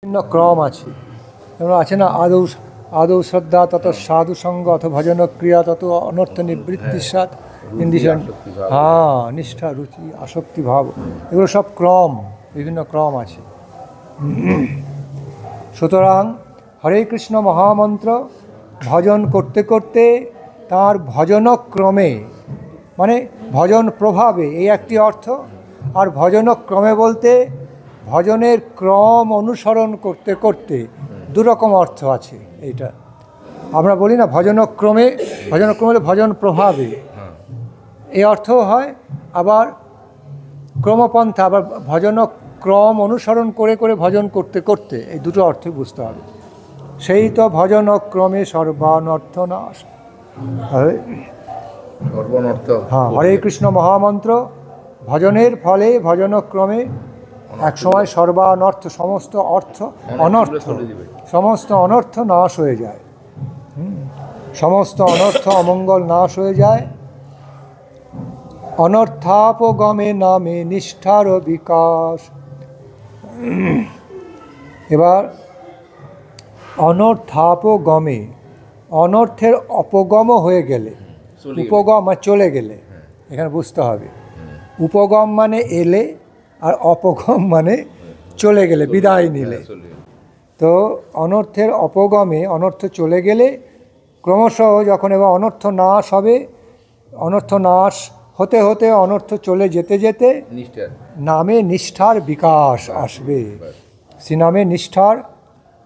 বিভিন্ন ক্রম আছে, যেমন আছে না, আদৌ আদৌ শ্রদ্ধা তত সাধু সঙ্গ অথ ভজন ক্রিয়া তত অনর্থ নিবৃত্তি সাত ইন্দিশন, হ্যাঁ, নিষ্ঠা রুচি আসক্তি ভাব, এগুলো সব ক্রম, বিভিন্ন ক্রম আছে। সুতরাং হরে কৃষ্ণ মহামন্ত্র ভজন করতে করতে তার ভজনক্রমে, মানে ভজন প্রভাবে, এই একটি অর্থ। আর ভজনক্রমে বলতে ভজনের ক্রম অনুসরণ করতে করতে দুরকম অর্থ আছে। এইটা আমরা বলি না ভজনক্রমে, ভজনক্রমে হলে ভজন প্রভাবে, এই অর্থও হয়। আবার ক্রমপন্থা, আবার ভজনক্রম অনুসরণ করে করে ভজন করতে করতে, এই দুটো অর্থই বুঝতে হবে। সেই তো ভজনক্রমে সর্বানর্থ নাশ। হ্যাঁ, হরে কৃষ্ণ মহামন্ত্র ভজনের ফলে ভজনক্রমে একসময় সর্বানর্থ, সমস্ত অর্থ অনর্থ, সমস্ত অনর্থ নাশ হয়ে যায়। সমস্ত অনর্থ অমঙ্গল নাশ হয়ে যায়। অনর্থাপগমে নামে নিষ্ঠার বিকাশ। এবার অনর্থাপগমে, অনর্থের অপগম হয়ে গেলে, উপগম মানে চলে গেলে, এখানে বুঝতে হবে। উপগম মানে এলে, আর অপগম মানে চলে গেলে, বিদায় নিলে। তো অনর্থের অপগমে, অনর্থ চলে গেলে ক্রমশ যখন এবার অনর্থ নাশ হবে, অনর্থ নাশ হতে হতে অনর্থ চলে যেতে যেতে নামে নিষ্ঠার বিকাশ আসবে। শ্রীনামে নিষ্ঠার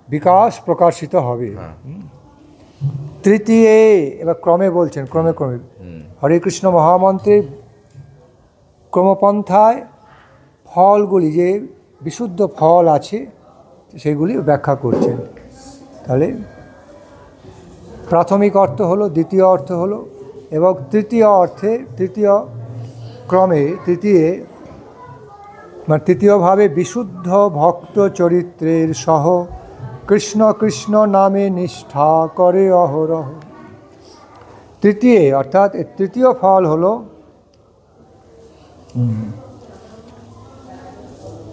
বিকাশ প্রকাশিত হবে। তৃতীয়, এবার ক্রমে বলছেন, ক্রমে ক্রমে হরে কৃষ্ণ মহামন্ত্রের ক্রমপন্থায় ফলগুলি, যে বিশুদ্ধ ফল আছে সেগুলি ব্যাখ্যা করছেন। তাহলে প্রাথমিক অর্থ হলো, দ্বিতীয় অর্থ হলো, এবং তৃতীয় অর্থে, তৃতীয় ক্রমে, তৃতীয়ভাবে বিশুদ্ধ ভক্ত চরিত্রের সহ কৃষ্ণ কৃষ্ণ নামে নিষ্ঠা করে অহরহ। তৃতীয়, অর্থাৎ তৃতীয় ফল হলো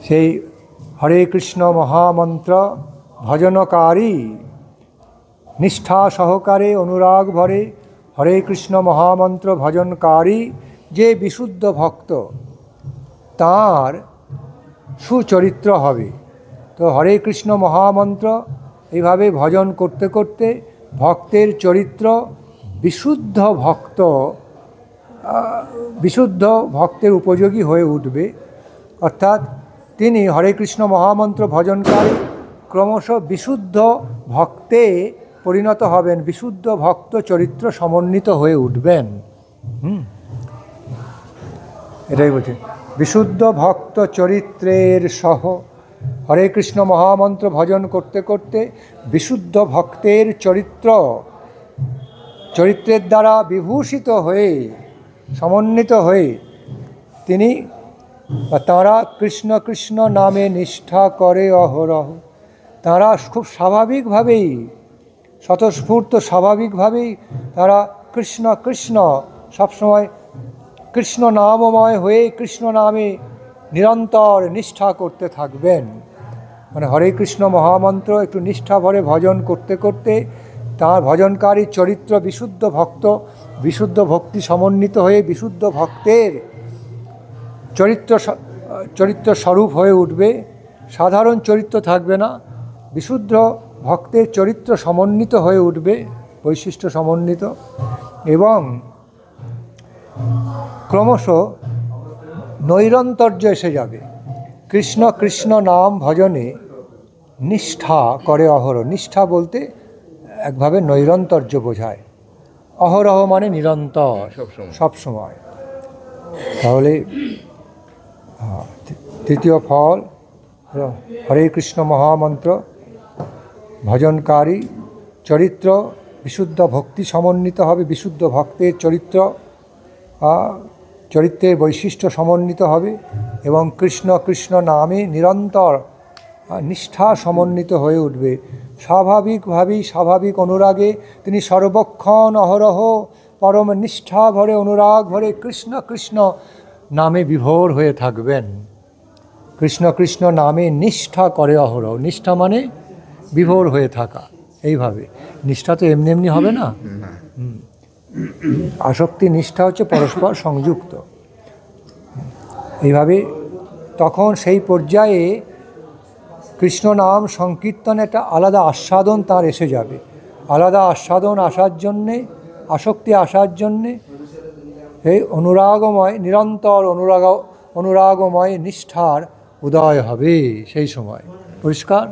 সেই হরে কৃষ্ণ মহামন্ত্র ভজনকারী, নিষ্ঠা সহকারে অনুরাগ ভরে হরে কৃষ্ণ মহামন্ত্র ভজনকারী যে বিশুদ্ধ ভক্ত, তার সুচরিত্র হবে। তো হরে কৃষ্ণ মহামন্ত্র এইভাবে ভজন করতে করতে ভক্তের চরিত্র বিশুদ্ধ ভক্ত, বিশুদ্ধ ভক্তের উপযোগী হয়ে উঠবে। অর্থাৎ তিনি হরে কৃষ্ণ মহামন্ত্র ভজনকারী ক্রমশ বিশুদ্ধ ভক্তে পরিণত হবেন, বিশুদ্ধ ভক্ত চরিত্র সমন্বিত হয়ে উঠবেন। এটাই বলছি, বিশুদ্ধ ভক্ত চরিত্রের সহ হরে কৃষ্ণ মহামন্ত্র ভজন করতে করতে বিশুদ্ধ ভক্তের চরিত্রের দ্বারা বিভূষিত হয়ে, সমন্বিত হয়ে তিনি বা তাঁরা কৃষ্ণ কৃষ্ণ নামে নিষ্ঠা করে অহরহ। তাঁরা খুব স্বাভাবিকভাবেই, স্বতঃস্ফূর্ত স্বাভাবিকভাবেই তারা কৃষ্ণ কৃষ্ণ, সবসময় কৃষ্ণ নামময় হয়ে কৃষ্ণ নামে নিরন্তর নিষ্ঠা করতে থাকবেন। মানে হরে কৃষ্ণ মহামন্ত্র একটু নিষ্ঠা ভরে ভজন করতে করতে তাঁর ভজনকারী চরিত্র বিশুদ্ধ ভক্ত, বিশুদ্ধ ভক্তি সমন্বিত হয়ে বিশুদ্ধ ভক্তের চরিত্র স্বরূপ হয়ে উঠবে। সাধারণ চরিত্র থাকবে না, বিশুদ্ধ ভক্তের চরিত্র সমন্বিত হয়ে উঠবে, বৈশিষ্ট্য সমন্বিত, এবং ক্রমশ নৈরন্তর্য এসে যাবে। কৃষ্ণ কৃষ্ণ নাম ভজনে নিষ্ঠা করে অহরহ। নিষ্ঠা বলতে একভাবে নৈরন্তর্য বোঝায়, অহরহ মানে নিরন্তর, সবসময়। তাহলে তৃতীয় ফল হরে কৃষ্ণ মহামন্ত্র ভজনকারী চরিত্র বিশুদ্ধ ভক্তি সমন্বিত হবে, বিশুদ্ধ ভক্তের চরিত্রের বৈশিষ্ট্য সমন্বিত হবে, এবং কৃষ্ণ কৃষ্ণ নামে নিরন্তর নিষ্ঠা সমন্বিত হয়ে উঠবে। স্বাভাবিকভাবেই, স্বাভাবিক অনুরাগে তিনি সর্বক্ষণ অহরহ পরম নিষ্ঠা ভরে, অনুরাগ ভরে কৃষ্ণ কৃষ্ণ নামে বিভোর হয়ে থাকবেন। কৃষ্ণ কৃষ্ণ নামে নিষ্ঠা করে অহরহ। নিষ্ঠা মানে বিভোর হয়ে থাকা। এইভাবে নিষ্ঠা তো এমনি এমনি হবে না। আসক্তি নিষ্ঠা হচ্ছে পরস্পর সংযুক্ত। এইভাবে তখন সেই পর্যায়ে কৃষ্ণ নাম সংকীর্তন একটা আলাদা আস্বাদন তার এসে যাবে। আলাদা আস্বাদন আসার জন্যে, আসক্তি আসার জন্যে এই অনুরাগময়, নিরন্তর অনুরাগময় নিষ্ঠার উদয় হবে সেই সময়। পরিষ্কার?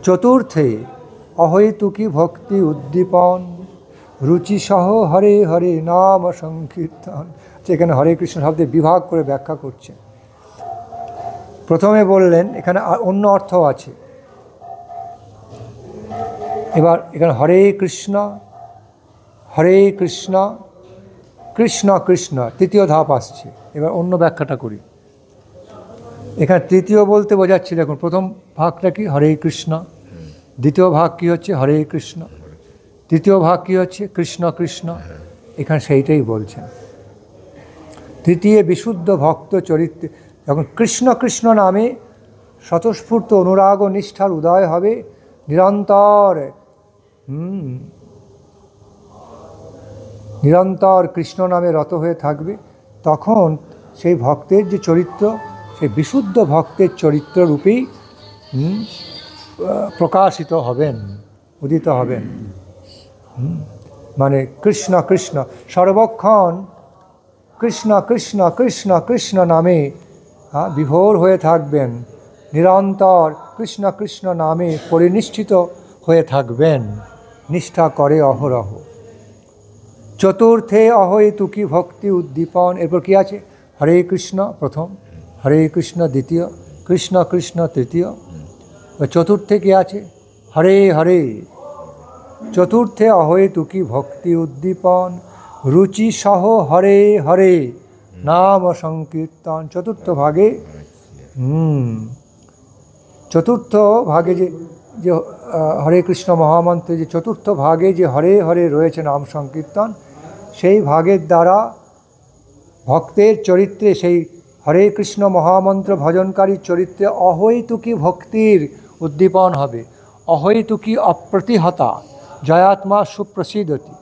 চতুর্থে অহৈতুকী ভক্তি উদ্দীপন রুচিসহ হরে হরে নাম সংকীর্তন। এখানে হরে কৃষ্ণ শব্দে বিভাগ করে ব্যাখ্যা করছেন। প্রথমে বললেন, এখানে অন্য অর্থ আছে। এবার এখানে হরে কৃষ্ণ কৃষ্ণ কৃষ্ণ, তৃতীয় ধাপ আসছে। এবার অন্য ব্যাখ্যাটা করি। এখানে তৃতীয় বলতে বোঝাচ্ছি, দেখুন প্রথম ভাগটা কি হরে কৃষ্ণ, দ্বিতীয় ভাগ কি হচ্ছে হরে কৃষ্ণ, তৃতীয় ভাগ কি হচ্ছে কৃষ্ণ কৃষ্ণ। এখানে সেইটাই বলছেন। তৃতীয় বিশুদ্ধ ভক্ত চরিত্রে যখন কৃষ্ণ কৃষ্ণ নামে স্বতঃস্ফূর্ত অনুরাগ ও নিষ্ঠার উদয় হবে, নিরন্তর কৃষ্ণ নামে রত হয়ে থাকবে, তখন সেই ভক্তের যে চরিত্র, সেই বিশুদ্ধ ভক্তের চরিত্র রূপেই প্রকাশিত হবেন, উদিত হবেন। মানে কৃষ্ণ কৃষ্ণ, সর্বক্ষণ কৃষ্ণ কৃষ্ণ কৃষ্ণ কৃষ্ণ নামে বিভোর হয়ে থাকবেন, নিরন্তর কৃষ্ণ কৃষ্ণ নামে পরিনিষ্ঠিত হয়ে থাকবেন, নিষ্ঠা করে অহরহ। চতুর্থে অহৈতুকী ভক্তি উদ্দীপন। এরপর কি আছে? হরে কৃষ্ণ প্রথম, হরে কৃষ্ণ দ্বিতীয়, কৃষ্ণ কৃষ্ণ তৃতীয়। চতুর্থে কি আছে? হরে হরে। চতুর্থে অহৈতুকী ভক্তি উদ্দীপন রুচি সহ হরে হরে নাম সংকীর্তন। চতুর্থ ভাগে যে হরে কৃষ্ণ মহামন্ত্রে যে চতুর্থ ভাগে যে হরে হরে রয়েছে নাম সংকীর্তন, সেই ভাগের দ্বারা ভক্তের চরিত্রে, সেই হরে কৃষ্ণ মহামন্ত্র ভজনকারী চরিত্রে অহৈতুকী ভক্তির উদ্দীপন হবে। অহৈতুকী অপ্রতিহতা জয়াত্মা সুপ্রসিদ্ধতি।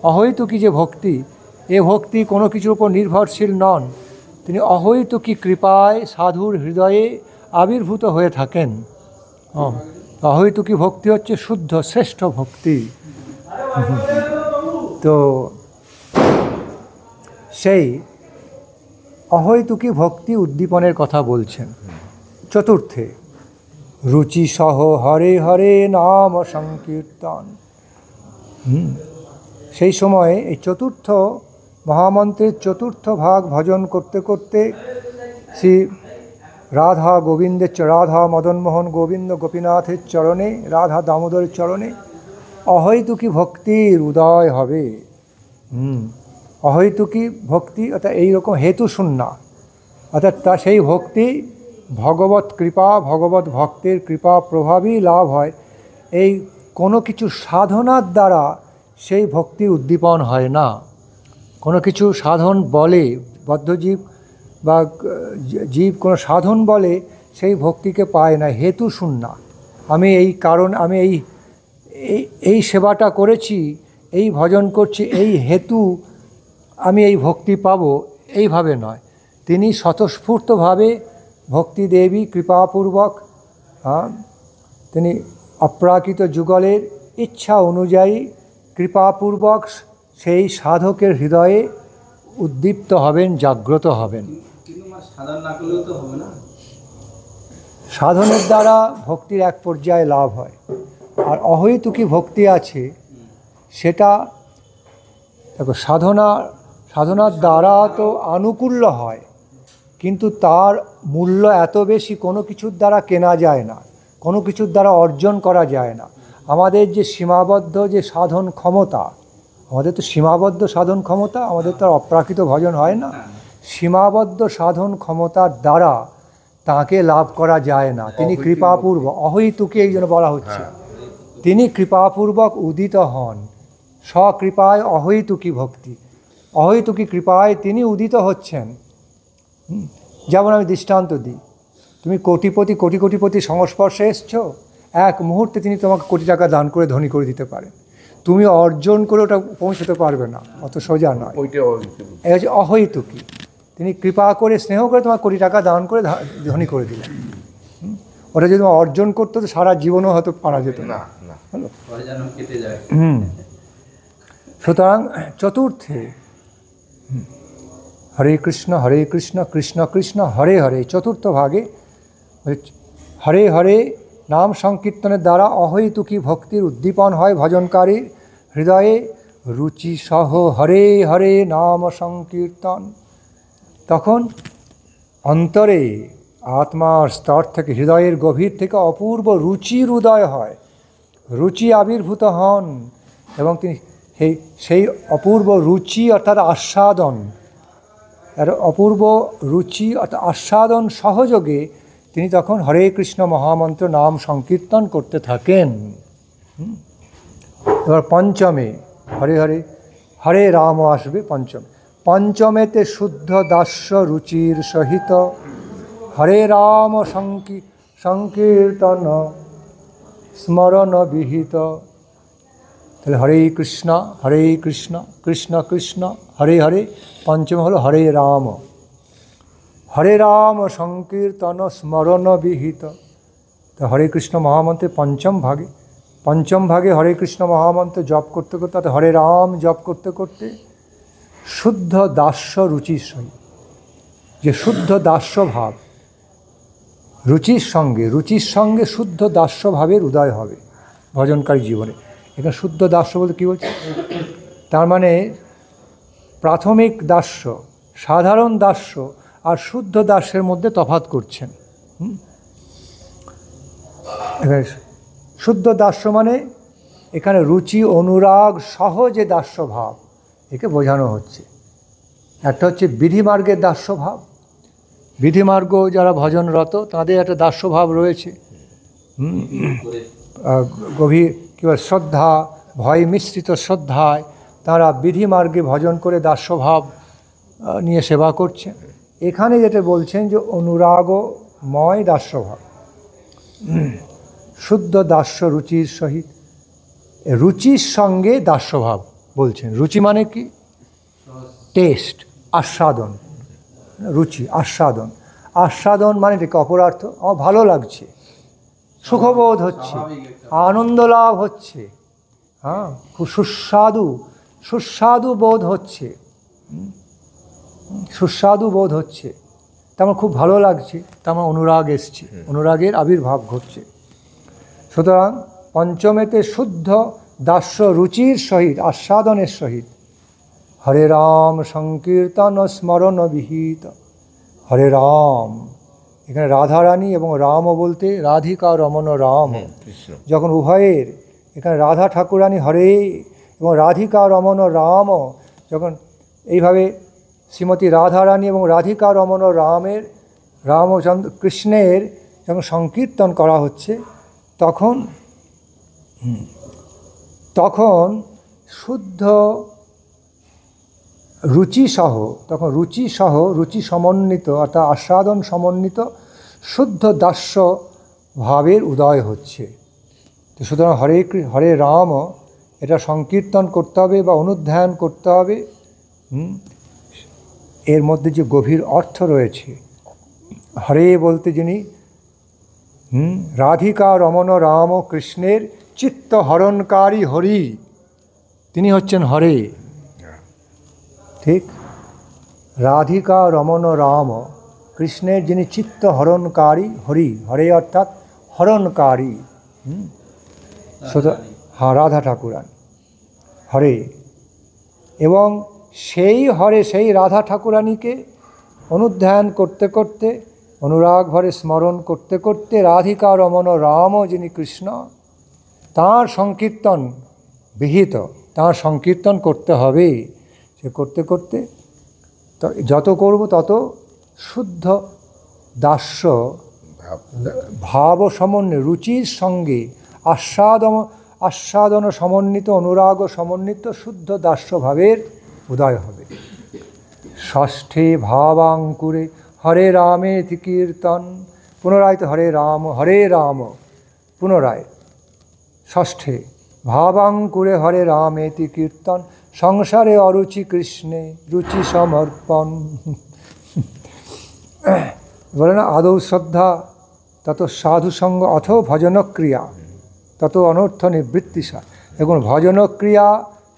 অহৈতুকী যে ভক্তি, এ ভক্তি কোনো কিছুর উপর নির্ভরশীল নন। তিনি অহৈতুকী কৃপায় সাধুর হৃদয়ে আবির্ভূত হয়ে থাকেন। অহৈতুকী ভক্তি হচ্ছে শুদ্ধ শ্রেষ্ঠ ভক্তি। তো সেই অহৈতুকী ভক্তি উদ্দীপনের কথা বলছেন। চতুর্থে রুচি সহ হরে হরে নাম সংকীর্তন। সেই সময়ে এই চতুর্থ মহামন্ত্রের চতুর্থ ভাগ ভজন করতে করতে শ্রী রাধা গোবিন্দের, রাধা মদনমোহন গোবিন্দ গোপীনাথের চরণে, রাধা দামোদরের চরণে অহৈতুকী ভক্তির উদয় হবে। অহৈতুকী ভক্তি অর্থাৎ এইরকম হেতুশূন্য, অর্থাৎ তা সেই ভক্তি ভগবত কৃপা, ভগবত ভক্তের কৃপা প্রভাবই লাভ হয়। এই কোনো কিছু সাধনার দ্বারা সেই ভক্তি উদ্দীপন হয় না। কোনো কিছু সাধন বলে, বদ্ধজীব বা জীব কোনো সাধন বলে সেই ভক্তিকে পায় না, হেতু শূন্য। আমি এই কারণ, আমি এই সেবাটা করেছি, এই ভজন করছি, এই হেতু আমি এই ভক্তি পাবো, এইভাবে নয়। তিনি স্বতঃস্ফূর্তভাবে ভক্তি দেবী কৃপাপূর্বক, তিনি অপ্রাকৃত যুগলের ইচ্ছা অনুযায়ী কৃপাপূর্বক সেই সাধকের হৃদয়ে উদ্দীপ্ত হবেন, জাগ্রত হবেন। সাধনের দ্বারা ভক্তির এক পর্যায়ে লাভ হয়। আর অহৈতুকী ভক্তি আছে, সেটা দেখো সাধনার দ্বারা তো আনুকূল্য হয়, কিন্তু তার মূল্য এত বেশি কোনো কিছুর দ্বারা কেনা যায় না, কোনো কিছুর দ্বারা অর্জন করা যায় না। আমাদের যে সীমাবদ্ধ যে সাধন ক্ষমতা, আমাদের তো সীমাবদ্ধ সাধন ক্ষমতা, আমাদের তো আর অপ্রাকৃত ভজন হয় না। সীমাবদ্ধ সাধন ক্ষমতার দ্বারা তাকে লাভ করা যায় না। তিনি কৃপাপূর্বক, অহৈতুকী এই জন্য বলা হচ্ছে, তিনি কৃপাপূর্বক উদিত হন। স্বকৃপায় অহৈতুকী ভক্তি, অহৈতুকী কৃপায় তিনি উদিত হচ্ছেন। যেমন আমি দৃষ্টান্ত দিই, তুমি কোটিপতি সংস্পর্শে এসছো, এক মুহূর্তে তিনি তোমাকে কোটি টাকা দান করে ধনী করে দিতে পারেন। তুমি অর্জন করে ওটা পৌঁছতে পারবে না, অত সোজা নয়। এটা হচ্ছে অহৈতুকী। তিনি কৃপা করে স্নেহ করে তোমার কোটি টাকা দান করে ধনী করে দিলেন। ওটা যদি অর্জন করতে তো সারা জীবনও হয়তো পারা যেত না। হলো। সুতরাং চতুর্থে হরে কৃষ্ণ কৃষ্ণ কৃষ্ণ হরে হরে, চতুর্থ ভাগে হরে হরে নাম সংকীর্তনের দ্বারা অহৈতুকী ভক্তির উদ্দীপন হয় ভজনকারীর হৃদয়ে। রুচি সহ হরে হরে নাম সংকীর্তন, তখন অন্তরে আত্মার স্তর থেকে, হৃদয়ের গভীর থেকে অপূর্ব রুচির উদয় হয়, রুচি আবির্ভূত হন এবং তিনি সেই অপূর্ব রুচি অর্থাৎ আস্বাদন, অপূর্ব রুচি অর্থাৎ আস্বাদন সহযোগে তিনি তখন হরে কৃষ্ণ মহামন্ত্র নাম সংকীর্তন করতে থাকেন। এবার পঞ্চমে হরে হরে হরে রাম আসবে। পঞ্চমেতে শুদ্ধ দাস্য রুচির সহিত হরে রাম সংকীর্তন স্মরণ বিহিত। তাহলে হরে কৃষ্ণ কৃষ্ণ কৃষ্ণ হরে হরে, পঞ্চম হলো হরে রাম সংকীর্তন স্মরণ বিহিত। তো হরে কৃষ্ণ মহামন্ত্রের পঞ্চম ভাগে হরে কৃষ্ণ মহামন্ত্র জপ করতে করতে, অর্থাৎ হরে রাম জপ করতে করতে শুদ্ধ দাস্য রুচির সহিত, যে শুদ্ধ দাস্য ভাব, রুচির সঙ্গে শুদ্ধ দাস্য ভাবের উদয় হবে ভজনকারী জীবনে। এখানে শুদ্ধ দাস্য বলতে কী বলছে? তার মানে প্রাথমিক দাস্য, সাধারণ দাস্য আর শুদ্ধ দাস্যের মধ্যে তফাৎ করছেন। এখানে শুদ্ধ দাস্য মানে এখানে রুচি অনুরাগ সহ যে দাস্য ভাব, একে বোঝানো হচ্ছে। একটা হচ্ছে বিধিমার্গের দাস্য ভাব, বিধিমার্গ যারা ভজনরত তাদের একটা দাস্য ভাব রয়েছে, গভীর কী বলে শ্রদ্ধা, ভয় মিশ্রিত শ্রদ্ধায় তারা বিধিমার্গে ভজন করে দাস্যভাব নিয়ে সেবা করছেন। এখানে যেটা বলছেন যে অনুরাগময় দাস্যভাব, শুদ্ধ দাস্য রুচির সহিত, রুচির সঙ্গে দাস্যভাব বলছেন। রুচি মানে কি? টেস্ট, আস্বাদন। রুচি আস্বাদন মানে এটাকে অপরার্থ, আমার ভালো লাগছে, সুখবোধ হচ্ছে, আনন্দ লাভ হচ্ছে, হ্যাঁ, খুব সুস্বাদু বোধ হচ্ছে, তেমন খুব ভালো লাগছে, তেমন অনুরাগ এসছে, অনুরাগের আবির্ভাব ঘটছে। সুতরাং পঞ্চমেতে শুদ্ধ দাস্য রুচির সহিত, আস্বাদনের সহিত হরে রাম সংকীর্তন স্মরণ বিহিত। হরে রাম, এখানে রাধারানী এবং রাম বলতে রাধিকা রমণ রাম, যখন উভয়ের এখানে রাধা ঠাকুরানী হরে এবং রাধিকা রমণ রাম, যখন এইভাবে শ্রীমতী রাধারানী এবং রাধিকা রমণ রামচন্দ্র কৃষ্ণের যখন সংকীর্তন করা হচ্ছে, তখন শুদ্ধ রুচি সমন্বিত অর্থাৎ আস্বাদন সমন্বিত শুদ্ধ দাস্য ভাবের উদয় হচ্ছে। তো সুতরাং হরে রাম এটা সংকীর্তন করতে হবে বা অনুধ্যান করতে হবে। এর মধ্যে যে গভীর অর্থ রয়েছে, হরে বলতে যিনি রাধিকা রমণ রাম কৃষ্ণের চিত্ত হরণকারী হরি, তিনি হচ্ছেন হরে। ঠিক, রাধিকা রমণ রাম কৃষ্ণের যিনি চিত্ত হরণকারী হরি, হরে অর্থাৎ হরণকারী, হ্যাঁ, রাধা ঠাকুরানী হরে। এবং সেই রাধা ঠাকুরানীকে অনুধ্যান করতে করতে, অনুরাগ ভরে স্মরণ করতে করতে রাধিকা রমণ রাম যিনি কৃষ্ণ, তাঁর সংকীর্তন বিহিত, তাঁর সংকীর্তন করতে হবে। সে করতে করতে যত করব তত শুদ্ধ দাস্য ভাব সমন্বয়, রুচির সঙ্গে আস্বাদন সমন্বিত, অনুরাগ সমন্বিত শুদ্ধ দাস্য ভাবের উদয় হবে। ষষ্ঠে ভাবাঙ্কুরে হরে রামেতি কীর্তন, পুনরায় তো হরে রাম, পুনরায় ষষ্ঠে ভাবাঙ্কুরে হরে রামেতি কীর্তন, সংসারে অরুচি কৃষ্ণে রুচি সমর্পণ। বলে না, আদৌ শ্রদ্ধা তত সাধুসঙ্গ অথ ভজনক্রিয়া তত অনর্থ নিবৃত্তিসা। দেখুন, ভজনক্রিয়া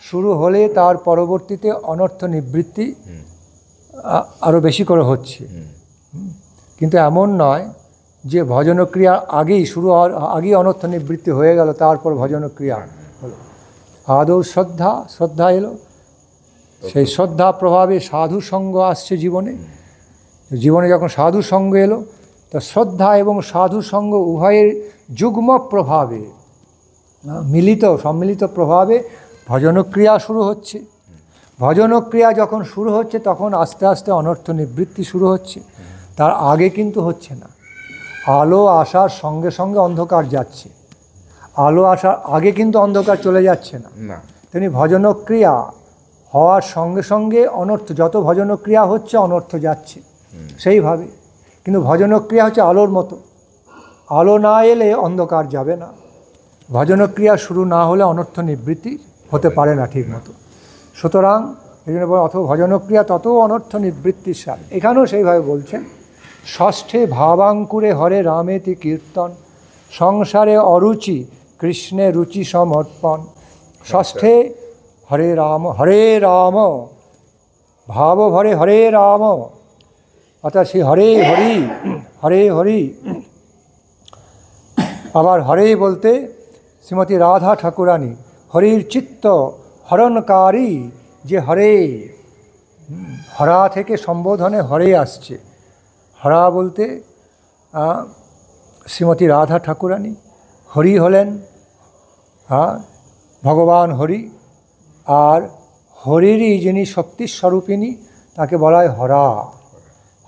শুরু হলে তার পরবর্তীতে অনর্থ নিবৃত্তি আরও বেশি করে হচ্ছে। কিন্তু এমন নয় যে ভজনক্রিয়া আগেই শুরু হওয়ার আগেই অনর্থ নিবৃত্তি হয়ে গেল, তারপর ভজনক্রিয়া হলো। আদৌ শ্রদ্ধা এলো, সেই শ্রদ্ধা প্রভাবে সাধু সঙ্গ আসছে জীবনে। জীবনে যখন সাধু সঙ্গ এলো, তা শ্রদ্ধা এবং সাধু সঙ্গ উভয়ের যুগ্ম প্রভাবে, সম্মিলিত প্রভাবে ভজনক্রিয়া শুরু হচ্ছে। ভজনক্রিয়া যখন শুরু হচ্ছে তখন আস্তে আস্তে অনর্থ নিবৃত্তি শুরু হচ্ছে, তার আগে কিন্তু হচ্ছে না। আলো আসার সঙ্গে সঙ্গে অন্ধকার যাচ্ছে, আলো আসার আগে কিন্তু অন্ধকার চলে যাচ্ছে না। তেমনি ভজনক্রিয়া হওয়ার সঙ্গে সঙ্গে অনর্থ, যত ভজনক্রিয়া হচ্ছে অনর্থ যাচ্ছে সেইভাবে। কিন্তু ভজনক্রিয়া হচ্ছে আলোর মতো, আলো না এলে অন্ধকার যাবে না। ভজনক্রিয়া শুরু না হলে অনর্থ নিবৃত্তি হতে পারে না ঠিক মতো। সুতরাং এই জন্য অথ ভজনক্রিয়া তত অনর্থ নিবৃত্তির সার। এখানেও সেইভাবে বলছেন, ষষ্ঠে ভাবাঙ্কুরে হরে রামেতি কীর্তন, সংসারে অরুচি কৃষ্ণে রুচি সমর্পণ। ষষ্ঠে হরে রাম ভাব ভরে হরে রাম, অর্থাৎ সেই হরে হরি। আবার হরে বলতে শ্রীমতী রাধা ঠাকুরানী হরির চিত্ত হরণকারী যে হরে, হরা থেকে সম্বোধনে হরে আসছে। হরা বলতে শ্রীমতী রাধা ঠাকুরানী, হরি হলেন ভগবান হরি, আর হরিরই যিনি শক্তিস্বরূপিণী তাকে বলা হয় হরা।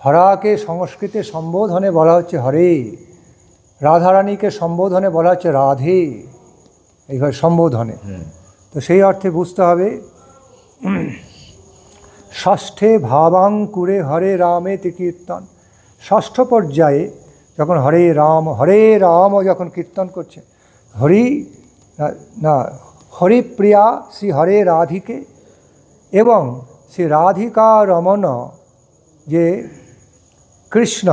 হরাকে সংস্কৃতে সম্বোধনে বলা হচ্ছে হরে, রাধারানীকে সম্বোধনে বলা হচ্ছে রাধে, এইভাবে সম্বোধনে। তো সেই অর্থে বুঝতে হবে, ষষ্ঠে ভাবাঙ্কুরে হরে রামেতি কীর্তন, ষষ্ঠ পর্যায়ে যখন হরে রাম যখন কীর্তন করছে, হরিপ্রিয়া শ্রী হরে রাধিকে এবং শ্রী রাধিকা রমণ যে কৃষ্ণ,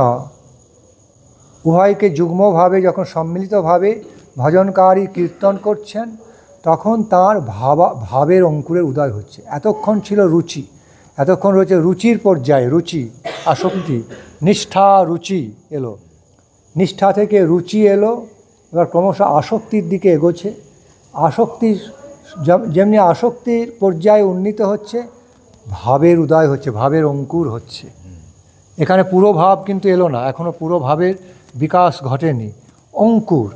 উভয়কে যুগ্মভাবে যখন সম্মিলিতভাবে ভজনকারী কীর্তন করছেন, তখন তার ভাবের অঙ্কুরের উদয় হচ্ছে। এতক্ষণ ছিল রুচি, এতক্ষণ রয়েছে রুচির পর্যায়ে, রুচি আসক্তি, নিষ্ঠা রুচি এলো, নিষ্ঠা থেকে রুচি এলো, এবার ক্রমশ আসক্তির দিকে এগোচ্ছে। যেমনি আসক্তির পর্যায়ে উন্নীত হচ্ছে, ভাবের উদয় হচ্ছে, ভাবের অঙ্কুর হচ্ছে। এখানে পুরো ভাব কিন্তু এলো না, এখনও পুরো ভাবের বিকাশ ঘটেনি, অঙ্কুর।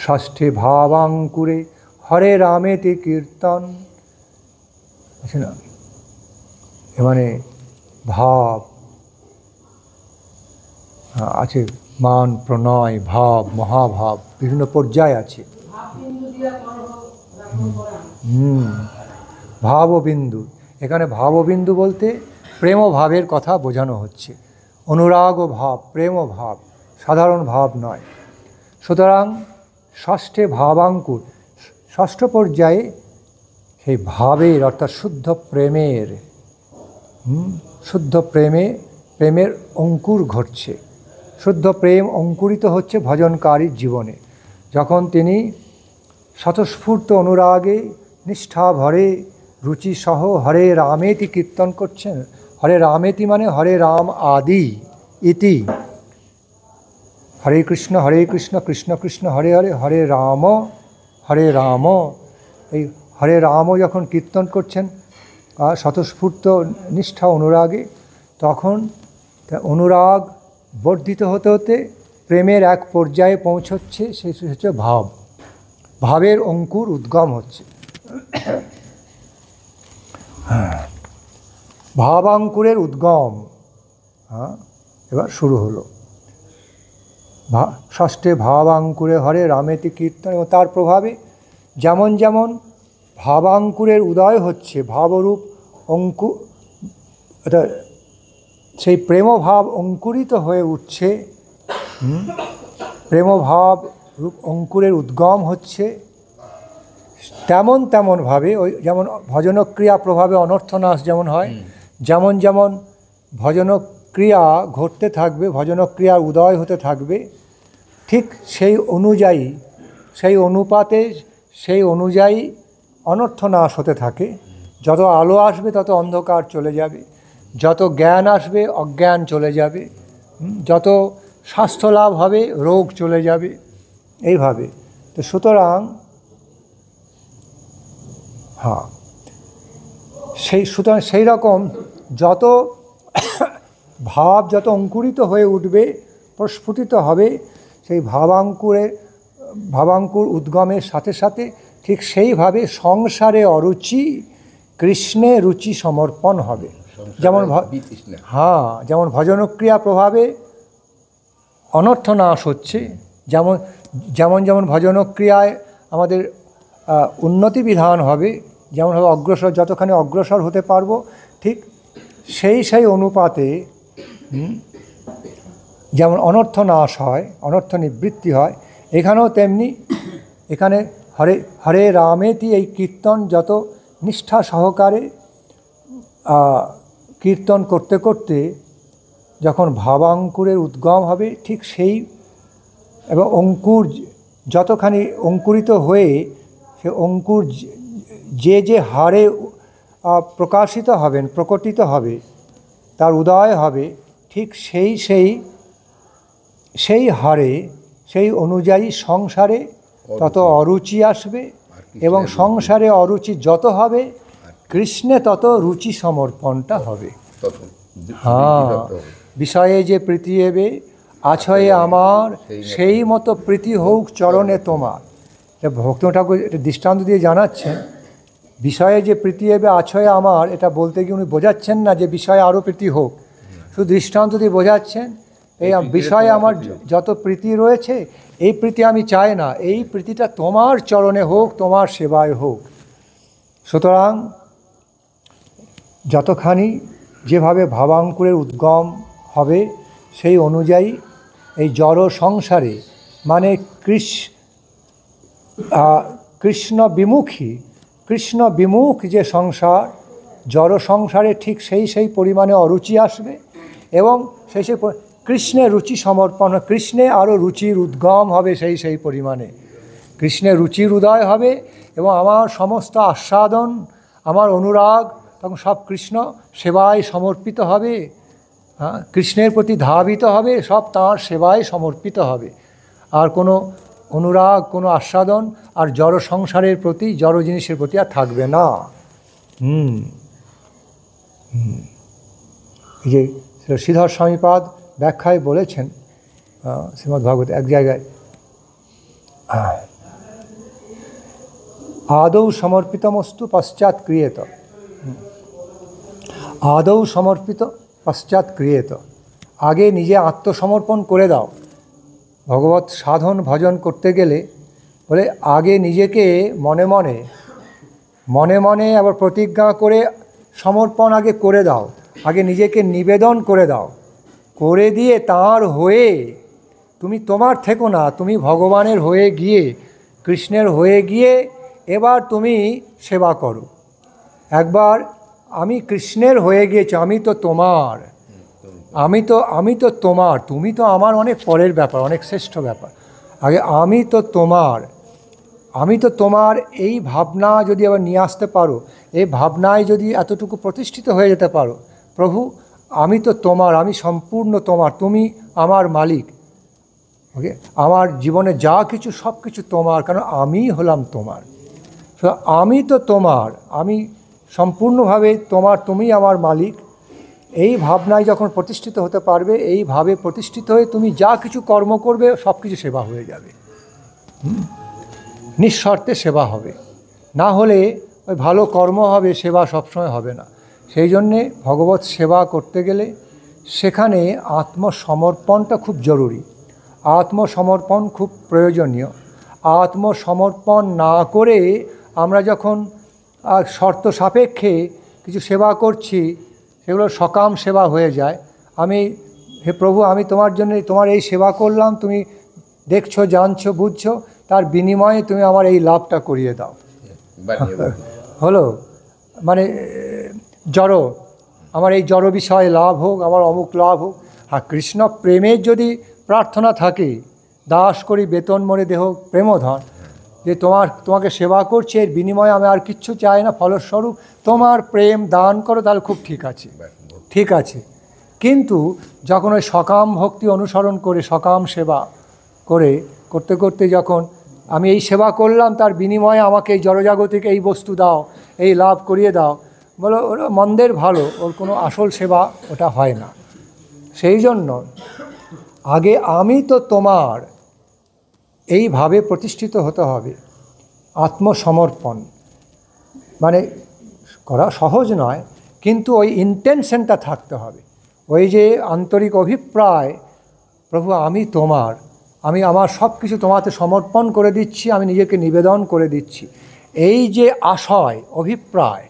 ষষ্ঠে ভাবাঙ্কুরে হরে রামেতি কীর্তন, আছে না, মানে ভাব আছে, মান প্রণয় ভাব, মহাভাব, বিভিন্ন পর্যায় আছে। ভাববিন্দু, এখানে ভাববিন্দু বলতে প্রেম ভাবের কথা বোঝানো হচ্ছে। অনুরাগ ও ভাব, প্রেম ও ভাব, সাধারণ ভাব নয়। সুতরাং ষষ্ঠে ভাবাঙ্কুর, ষষ্ঠ পর্যায়ে সেই ভাবের অর্থাৎ শুদ্ধ প্রেমের অঙ্কুর ঘটছে। শুদ্ধ প্রেম অঙ্কুরিত হচ্ছে ভজনকারীর জীবনে, যখন তিনি স্বতঃস্ফূর্ত অনুরাগে নিষ্ঠা ভরে রুচি সহ হরে রামেতি কীর্তন করছেন। হরে রামেতি মানে হরে রাম আদি ইতি, হরে কৃষ্ণ কৃষ্ণ কৃষ্ণ হরে হরে, হরে রাম। এই হরে রাম যখন কীর্তন করছেন স্বতঃস্ফূর্ত নিষ্ঠা অনুরাগে, তখন অনুরাগ বর্ধিত হতে হতে প্রেমের এক পর্যায়ে পৌঁছচ্ছে, সেই হচ্ছে ভাবের অঙ্কুর উদ্গম হচ্ছে। ভাবাঙ্কুরের উদ্গম এবার শুরু হলো। ষষ্ঠে ভাবাঙ্কুরে হরে রামেতি কীর্তন, এবং তার প্রভাবে যেমন যেমন ভাবাঙ্কুরের উদয় হচ্ছে, ভাবরূপ সেই প্রেমভাব অঙ্কুরিত হয়ে উঠছে, প্রেমভাব অঙ্কুরের উদ্গম হচ্ছে, তেমনভাবে ওই যেমন ভজনক্রিয়া প্রভাবে অনর্থনাশ যেমন হয়, যেমন যেমন ভজনক্রিয়া ঘটতে থাকবে, ভজনক্রিয়ার উদয় হতে থাকবে, ঠিক সেই অনুযায়ী, সেই অনুপাতে, সেই অনুযায়ী অনর্থনাশ হতে থাকে। যত আলো আসবে তত অন্ধকার চলে যাবে, যত জ্ঞান আসবে অজ্ঞান চলে যাবে, যত স্বাস্থ্য লাভ হবে রোগ চলে যাবে, এইভাবে। তো সুতরাং সুতরাং সেই রকম যত ভাব যত অঙ্কুরিত হয়ে উঠবে, প্রস্ফুটিত হবে, সেই ভাবাঙ্কুর উদ্গমের সাথে সাথে ঠিক সেইভাবে সংসারে অরুচি, কৃষ্ণে রুচি সমর্পণ হবে। যেমন যেমন ভজনক্রিয়া প্রভাবে অনর্থনাশ হচ্ছে, যেমন যেমন যেমন ভজনক্রিয়ায় আমাদের উন্নতি বিধান হবে, যেমনভাবে অগ্রসর, যতখানি অগ্রসর হতে পারবো, ঠিক সেই অনুপাতে যেমন অনর্থনাশ হয়, অনর্থ নিবৃত্তি হয়, এখানেও তেমনি। এখানে হরে রামেতি এই কীর্তন যত নিষ্ঠা সহকারে কীর্তন করতে করতে যখন ভাবাঙ্কুরের উদ্গম হবে, ঠিক সেই এবং অঙ্কুর যতখানি অঙ্কুরিত হয়ে সে অঙ্কুর যে হারে প্রকাশিত হবেন, প্রকটিত হবে, তার উদয় হবে, ঠিক সেই হারে, সেই অনুযায়ী সংসারে তত অরুচি আসবে, এবং সংসারে অরুচি যত হবে কৃষ্ণে তত রুচি সমর্পণটা হবে। বিষয়ে যে প্রীতি এবে আছয়ে আমার, সেই মতো প্রীতি হোক চরণে তোমার। ভক্ত ঠাকুর এটা দৃষ্টান্ত দিয়ে জানাচ্ছেন, বিষয়ে যে প্রীতি এবে আছয়ে আমার, এটা বলতে গিয়ে উনি বোঝাচ্ছেন না যে বিষয়ে আরও প্রীতি হোক, শুধু দৃষ্টান্ত দিয়ে বোঝাচ্ছেন এই বিষয়ে আমার যত প্রীতি রয়েছে, এই প্রীতি আমি চাই না, এই প্রীতিটা তোমার চরণে হোক, তোমার সেবায় হোক। সুতরাং যতখানি যেভাবে ভাবাঙ্কুরের উদ্গম হবে, সেই অনুযায়ী এই জড় সংসারে, মানে কৃষ্ণ বিমুখ যে সংসার, জড় সংসারে ঠিক সেই পরিমাণে অরুচি আসবে, এবং সেই কৃষ্ণে রুচি সমর্পণ, কৃষ্ণে আরও রুচির উদ্গম হবে, সেই পরিমাণে কৃষ্ণের রুচির উদয় হবে, এবং আমার সমস্ত আস্বাদন, আমার অনুরাগ তখন সব কৃষ্ণ সেবায় সমর্পিত হবে, কৃষ্ণের প্রতি ধাবিত হবে, সব তাঁর সেবায় সমর্পিত হবে। আর কোনো অনুরাগ, কোনো আস্বাদন আর জড় সংসারের প্রতি, জড় জিনিসের প্রতি আর থাকবে না। এই যে শ্রীধর স্বামীপাদ ব্যাখ্যায় বলেছেন শ্রীমদ্ভাগবত এক জায়গায়, আদৌ সমর্পিতমস্তু পশ্চাৎ ক্রিয়েত, আদৌ সমর্পিত পশ্চাৎ ক্রিয়েত, আগে নিজে আত্মসমর্পণ করে দাও। ভগবত সাধন ভজন করতে গেলে বলে আগে নিজেকে মনে মনে আবার প্রতিজ্ঞা করে সমর্পণ আগে করে দাও, আগে নিজেকে নিবেদন করে দাও, করে দিয়ে তাঁর হয়ে তুমি তোমার থেকো না, তুমি ভগবানের হয়ে গিয়ে, কৃষ্ণের হয়ে গিয়ে এবার তুমি সেবা করো। একবার আমি কৃষ্ণের হয়ে গিয়েছি, আমি তো তোমার, আমি তো তোমার, তুমি তো আমার অনেক পরের ব্যাপার, অনেক শ্রেষ্ঠ ব্যাপার। আগে আমি তো তোমার এই ভাবনা যদি আবার নিয়ে আসতে পারো, এই ভাবনায় যদি এতটুকু প্রতিষ্ঠিত হয়ে যেতে পারো, প্রভু আমি তো তোমার, আমি সম্পূর্ণ তোমার, তুমি আমার মালিক, ওকে, আমার জীবনে যা কিছু সব কিছু তোমার, কারণ আমি হলাম তোমার। আমি তো তোমার, আমি সম্পূর্ণভাবে তোমার, তুমি আমার মালিক, এই ভাবনায় যখন প্রতিষ্ঠিত হতে পারবে, এইভাবে প্রতিষ্ঠিত হয়ে তুমি যা কিছু কর্ম করবে সব কিছু সেবা হয়ে যাবে, নিঃশর্তে সেবা হবে। না হলে ওই ভালো কর্ম হবে, সেবা সবসময় হবে না। সেই জন্যে ভগবত সেবা করতে গেলে সেখানে আত্মসমর্পণটা খুব জরুরি, আত্মসমর্পণ খুব প্রয়োজনীয়। আত্মসমর্পণ না করে আমরা যখন শর্ত সাপেক্ষে কিছু সেবা করছি, সেগুলো সকাম সেবা হয়ে যায়। আমি হে প্রভু আমি তোমার জন্য তোমার এই সেবা করলাম, তুমি দেখছো জানছো বুঝছো, তার বিনিময়ে তুমি আমার এই লাভটা করিয়ে দাও। হলো মানে জড়, আমার এই জড় বিষয়ে লাভ হোক, আমার অমুক লাভ হোক। আর কৃষ্ণ প্রেমের যদি প্রার্থনা থাকে, দাস করি বেতন মরে দেহ প্রেমধন, যে তোমাকে সেবা করছে, এর বিনিময়ে আমি আর কিচ্ছু চাই না, ফলস্বরূপ তোমার প্রেম দান করো, তাহলে খুব ঠিক আছে, ঠিক আছে। কিন্তু যখন ওই সকাম ভক্তি অনুসরণ করে সকাম সেবা করতে করতে যখন আমি এই সেবা করলাম, তার বিনিময়ে আমাকে এই জড়জাগতিক এই বস্তু দাও, এই লাভ করিয়ে দাও, বলো ওরা মন্দের ভালো, ওর কোনো আসল সেবা ওটা হয় না। সেই জন্য আগে আমি তো তোমার এইভাবে প্রতিষ্ঠিত হতে হবে। আত্মসমর্পণ মানে করা সহজ নয়, কিন্তু ওই ইন্টেনশনটা থাকতে হবে, ওই যে আন্তরিক অভিপ্রায়, প্রভু আমি তোমার, আমি আমার সব কিছু তোমাতে সমর্পণ করে দিচ্ছি, আমি নিজেকে নিবেদন করে দিচ্ছি, এই যে আশয় অভিপ্রায়,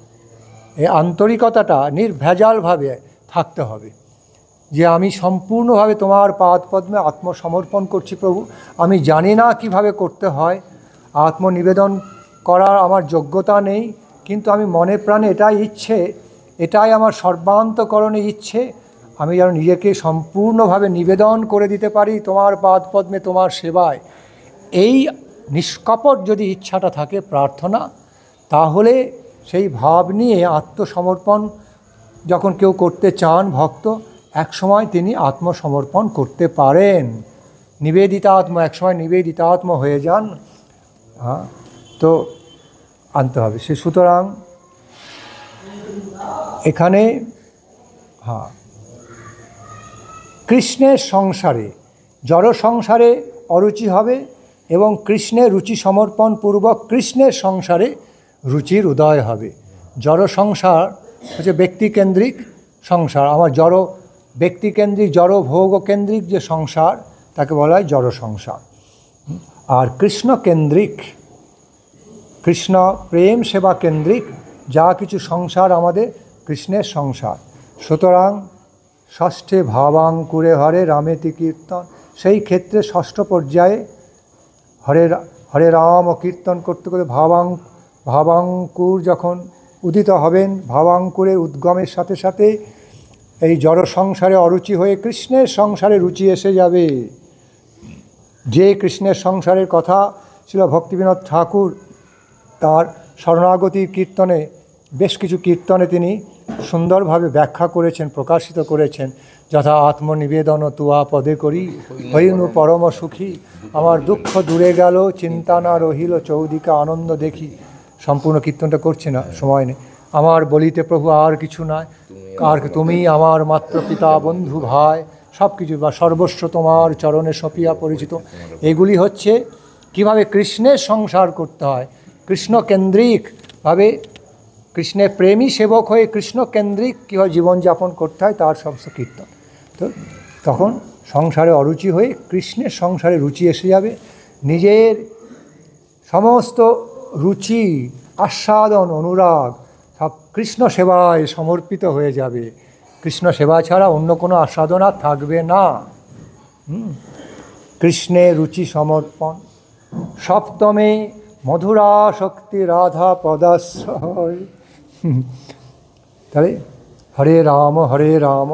এই আন্তরিকতাটা নির্ভেজালভাবে থাকতে হবে, যে আমি সম্পূর্ণভাবে তোমার পাদপদ্মে আত্মসমর্পণ করছি প্রভু। আমি জানি না কিভাবে করতে হয়, আত্মনিবেদন করার আমার যোগ্যতা নেই, কিন্তু আমি মনে প্রাণে এটাই ইচ্ছে, এটাই আমার সর্বান্তকরণে ইচ্ছে, আমি যেন নিজেকে সম্পূর্ণভাবে নিবেদন করে দিতে পারি তোমার পাদপদ্মে, তোমার সেবায়। এই নিষ্কপট যদি ইচ্ছাটা থাকে প্রার্থনা, তাহলে সেই ভাব নিয়ে আত্মসমর্পণ যখন কেউ করতে চান ভক্ত, একসময় তিনি আত্মসমর্পণ করতে পারেন, নিবেদিতাত্ম, একসময় নিবেদিতাত্ম হয়ে যান। হ্যাঁ, তো আনতে হবে সে। সুতরাং এখানে কৃষ্ণের সংসারে, জড় সংসারে অরুচি হবে এবং কৃষ্ণের রুচি সমর্পণ পূর্বক কৃষ্ণের সংসারে রুচির উদয় হবে। জড় সংসার হচ্ছে ব্যক্তিকেন্দ্রিক সংসার, আমার জড় ব্যক্তিকেন্দ্রিক, জড় ভোগকেন্দ্রিক যে সংসার, তাকে বলা হয় জড় সংসার। আর কৃষ্ণ কেন্দ্রিক, কৃষ্ণ প্রেম সেবা কেন্দ্রিক যা কিছু সংসার আমাদের, কৃষ্ণের সংসার। সুতরাং ষষ্ঠে ভাবাঙ্কুরে হরে রামেতি কীর্তন, সেই ক্ষেত্রে ষষ্ঠ পর্যায়ে হরে রাম কীর্তন করতে করতে ভাবাঙ্কুর যখন উদিত হবেন, ভাবাঙ্কুরের উদ্গমের সাথে সাথে এই জড় সংসারে অরুচি হয়ে কৃষ্ণের সংসারে রুচি এসে যাবে। যে কৃষ্ণের সংসারের কথা ছিল ভক্তিবিনোদ ঠাকুর তার শরণাগতির কীর্তনে, বেশ কিছু কীর্তনে তিনি সুন্দরভাবে ব্যাখ্যা করেছেন, প্রকাশিত করেছেন। যথা আত্মনিবেদন তুয়া পদে করি, হইনু পরম সুখী, আমার দুঃখ দূরে গেল, চিন্তা না রহিল, চৌদিকে আনন্দ দেখি। সম্পূর্ণ কীর্তনটা করছি না, সময় নেই। আমার বলিতে প্রভু আর কিছু নয়, আর তুমি আমার মাত্র পিতা বন্ধু ভাই, সব কিছু বা সর্বস্ব তোমার চরণে সপিয়া পরিচিত। এগুলি হচ্ছে কিভাবে কৃষ্ণের সংসার করতে হয়, কৃষ্ণকেন্দ্রিকভাবে, কৃষ্ণের প্রেমী সেবক হয়ে কৃষ্ণকেন্দ্রিক কীভাবে জীবনযাপন করতে হয় তার সমস্ত কীর্তন। তো তখন সংসারে অরুচি হয়ে কৃষ্ণের সংসারে রুচি এসে যাবে, নিজের সমস্ত রুচি আস্বাদন অনুরাগ সব কৃষ্ণ সেবায় সমর্পিত হয়ে যাবে। কৃষ্ণ সেবা ছাড়া অন্য কোনো আস্বাদন আর থাকবে না। কৃষ্ণের রুচি সমর্পণ। সপ্তমে মধুরাসক্তি রাধা পদাশ্রয়। তাহলে হরে রাম,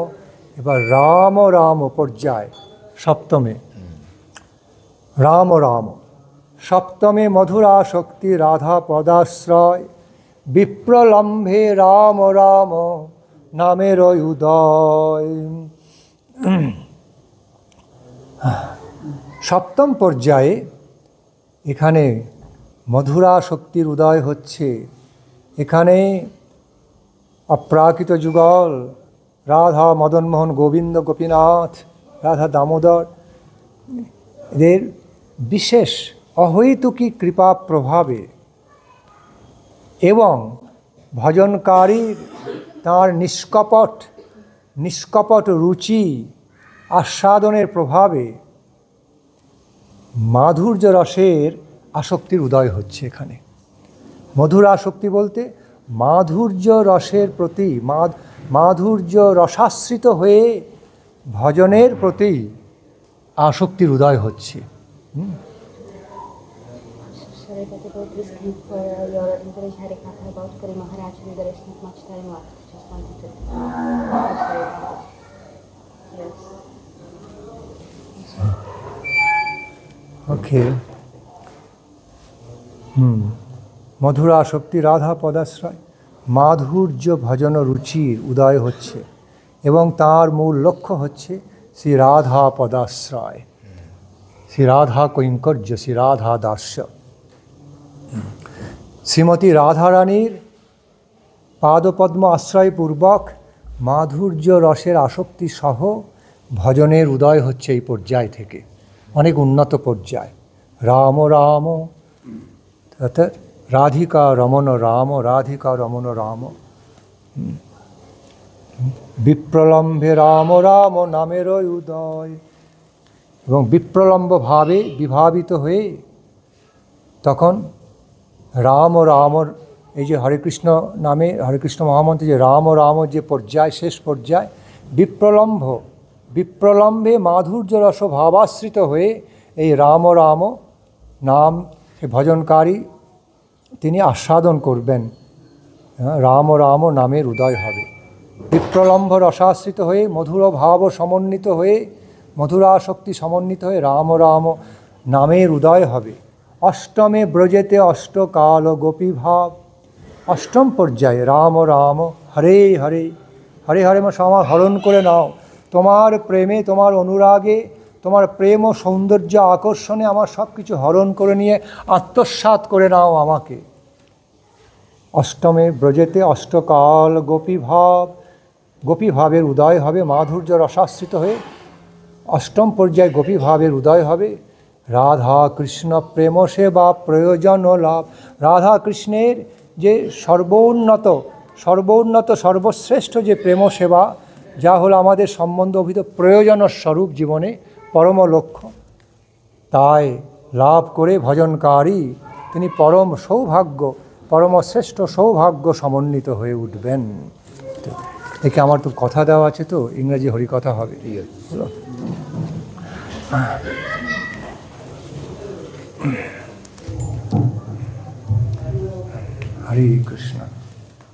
এবার রাম রাম পর্যায় সপ্তমে, রাম রাম। সপ্তমে মধুরাসক্তি রাধা পদাশ্রয়, বিপ্রলম্ভে রাম রাম নামের উদয়। সপ্তম পর্যায়ে এখানে মধুরাসক্তির উদয় হচ্ছে। এখানে অপ্রাকৃত যুগল, রাধা মদনমোহন গোবিন্দ গোপীনাথ, রাধা দামোদর, এদের বিশেষ অহৈতুকী কৃপা প্রভাবে এবং ভজনকারীর তাঁর নিষ্কপট রুচি আস্বাদনের প্রভাবে মাধুর্য রসের আসক্তির উদয় হচ্ছে। এখানে মধুর আসক্তি বলতে মাধুর্য রসের প্রতি, মাধুর্য রসাশ্রিত হয়ে ভজনের প্রতি আসক্তির উদয় হচ্ছে। Sorry, but about this clip for your English Hari Katha about Kari Maharaj, there is not much time left. Just wanted to say yes. Okay. Madhura আসক্তি রাধা পদাশ্রয়, মাধুর্য ভজন রুচির উদয় হচ্ছে এবং তার মূল লক্ষ্য হচ্ছে শ্রী রাধা পদাশ্রয়, শ্রী রাধা কৈঙ্কর্য, শ্রী রাধা দাস্য। শ্রীমতী রাধারানীর পাদপদ্ম আশ্রয়পূর্বক মাধুর্য রসের আসক্তি সহ ভজনের উদয় হচ্ছে এই পর্যায় থেকে, অনেক উন্নত পর্যায়। রাম রাম রাধিকা রমণ রাম, রাধিকা রমণ রাম, বিপ্রলম্বে রাম রাম নামের উদয়। এবং বিপ্রলম্বভাবে বিভাবিত হয়ে তখন রাম রামর এই যে হরে কৃষ্ণ নামে, হরে কৃষ্ণ মহামন্ত্রে যে রাম রাম যে পর্যায়, শেষ পর্যায়, বিপ্রলম্বে মাধুর্য রস ভাবাশ্রিত হয়ে এই রাম রাম নাম ভজনকারী তিনি আস্বাদন করবেন, রাম রাম নামের উদয় হবে। বিপ্রলম্ব রসাশ্রিত হয়ে মধুর ভাব সমন্বিত হয়ে, মধুরাসক্তি সমন্বিত হয়ে রাম রাম নামের উদয় হবে। অষ্টমে ব্রজেতে অষ্টকাল গোপী ভাব, অষ্টম পর্যায়ে রাম রাম হরে হরে, হরে হরে আমার হরণ করে নাও, তোমার প্রেমে, তোমার অনুরাগে, তোমার প্রেম ও সৌন্দর্য আকর্ষণে আমার সব কিছু হরণ করে নিয়ে আত্মসাৎ করে নাও আমাকে। অষ্টমে ব্রজেতে অষ্টকাল গোপীভাব, গোপীভাবের উদয় হবে, মাধুর্য রসাশ্রিত হয়ে অষ্টম পর্যায়ে গোপীভাবের উদয় হবে। রাধা কৃষ্ণ প্রেম সেবা প্রয়োজন লাভ, রাধা কৃষ্ণের যে সর্বোন্নত সর্বশ্রেষ্ঠ যে প্রেম সেবা, যা হলো আমাদের সম্বন্ধ অভিহিত প্রয়োজন স্বরূপ জীবনে পরম লক্ষ্য, তাই লাভ করে ভজনকারী তিনি পরম সৌভাগ্য, পরমশ্রেষ্ঠ সৌভাগ্য সমন্বিত হয়ে উঠবেন। একে আমার তো কথা দেওয়া আছে, তো ইংরেজি হরিকথা হবে। হলো হরে কৃষ্ণ।